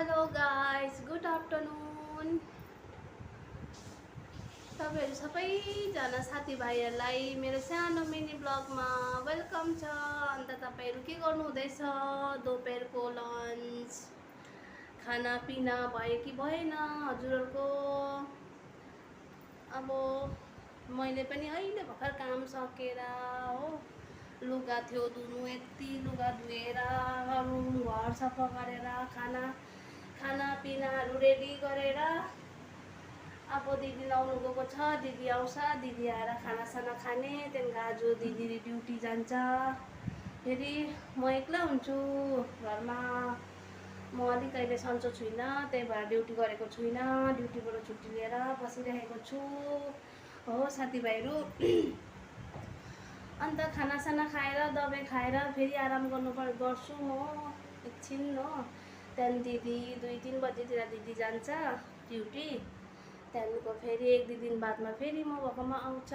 Hello guys, good afternoon. तपाईहरु सबैजना साथीभाइहरुलाई मेरो सानो मिनी ब्लगमा वेलकम छ। अन्त तपाईहरु के गर्नु हुँदैछ? दोपहरको लन्च खाना पिना भयो कि भएन हजुरहरुको? अब मैले पनि अहिले भर्खर काम सकेर हो, लुगा थियो धुनु, यति लुगा धुएर रुम घर सफा गरेर खाना पिनाहरू रेडी गरेर अब दिदी लाउनु गएको छ। दिदी आउँछ, दिदी आएर खानासाना खाने, त्यहाँदेखि आज दिदी ड्युटी जान्छ। फेरि म एक्लै हुन्छु घरमा। म अलिक अहिले सन्चो छुइनँ, त्यही भएर ड्युटी गरेको छुइनँ। ड्युटीबाट छुट्टी लिएर बसिरहेको छु हो साथीभाइहरू। अन्त खानासाना खाएर दबाई खाएर फेरि आराम गर्छु म एकछिन हो। त्यहाँदेखि दिदी 2-3 बजीतिर दिदी जान्छ ड्युटी। त्यहाँदेखिको फेरि 1-2 दिन बादमा फेरि म भएकोमा आउँछ।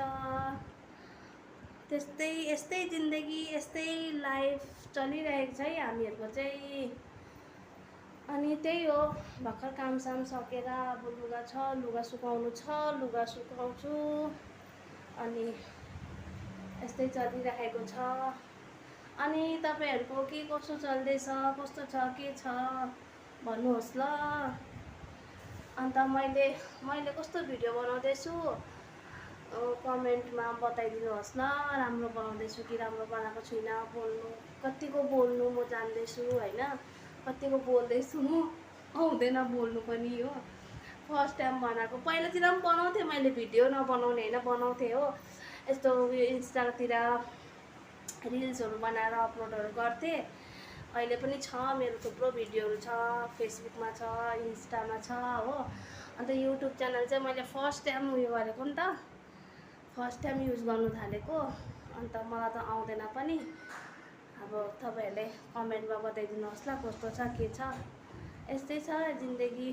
यस्तै जिन्दगी, यस्तै लाइफ चलिरहेको छ है हामीहरूको चाहिँ। अनि त्यही हो, भर्खर कामसाम सकेर अब लुगा छ, लुगा सुकाउनु छ, लुगा सुकाउँछु। अनि यस्तै चलिरहेको छ। अनि तपाईहरुको के कसो चल्दैछ, कस्तो छ, के छ भन्नुहोस् ल। अन्त मैले कस्तो भिडियो बनाउँदैछु कमेन्टमा बताइदिनुहोस् ल। राम्रो बनाउँदैछु कि राम्रो बनाएको छुइनँ, कतिको बोल्नु म जान्दैछु हैन, कतिको बोल्दैछु म आउँदैन बोल्नु पनि हो। फर्स्ट टाइम बनाएको, पहिलातिर पनि बनाउँथेँ मैले भिडियो, नबनाउने हैन, बनाउँथेँ हो। यस्तो इन्स्टातिर रिल्सहरू बनाएर अपलोडहरू गर्थेँ। अहिले पनि छ मेरो थुप्रो भिडियोहरू छ, फेसबुकमा छ, इन्स्टामा छ हो। अन्त युट्युब च्यानल चाहिँ मैले फर्स्ट टाइम उयो गरेको नि त, फर्स्ट टाइम युज गर्नु थालेको। अन्त मलाई त आउँदैन पनि। अब तपाईहरुले कमेन्टमा बताइदिनुहोस् ल कस्तो छ, के छ। यस्तै छ जिन्दगी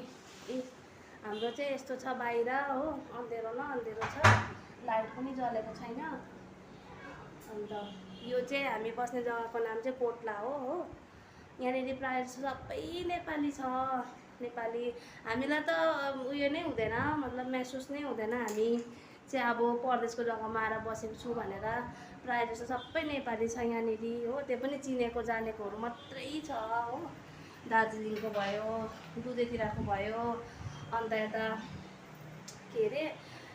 हाम्रो चाहिँ, यस्तो छ बाहिर हो। अँध्यारो न अँध्यारो छ, लाइट पनि जलेको छैन। अन्त यो चाहिँ हामी बस्ने जग्गाको नाम चाहिँ पोटला हो। यहाँनिर प्रायः सबै नेपाली छ। नेपाली हामीलाई त उयो नै हुँदैन, मतलब महसुस नै हुँदैन हामी चाहिँ अब परदेशको जग्गामा आएर बसेको छु भनेर। प्रायः जस्तो सबै नेपाली छ यहाँनिर हो। त्यो पनि चिनेको जानेकोहरू मात्रै छ हो। दार्जिलिङको भयो, दुधेतिरको भयो, अन्त यता के अरे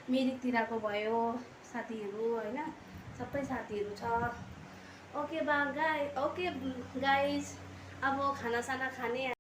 मिरिकतिरको भयो साथीहरू हैन, सबै साथीहरू छ। ओके गाइस, अब खानासाना खाने